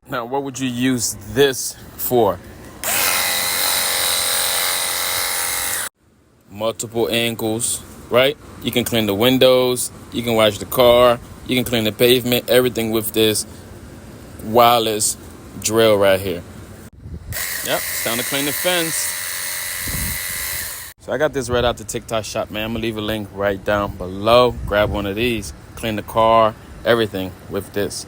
Now, what would you use this for? Multiple angles, right? You can clean the windows, you can wash the car, you can clean the pavement, everything with this wireless drill right here. Yep, it's time to clean the fence. So I got this right out the TikTok shop, man. I'm gonna leave a link right down below. Grab one of these, clean the car, everything with this.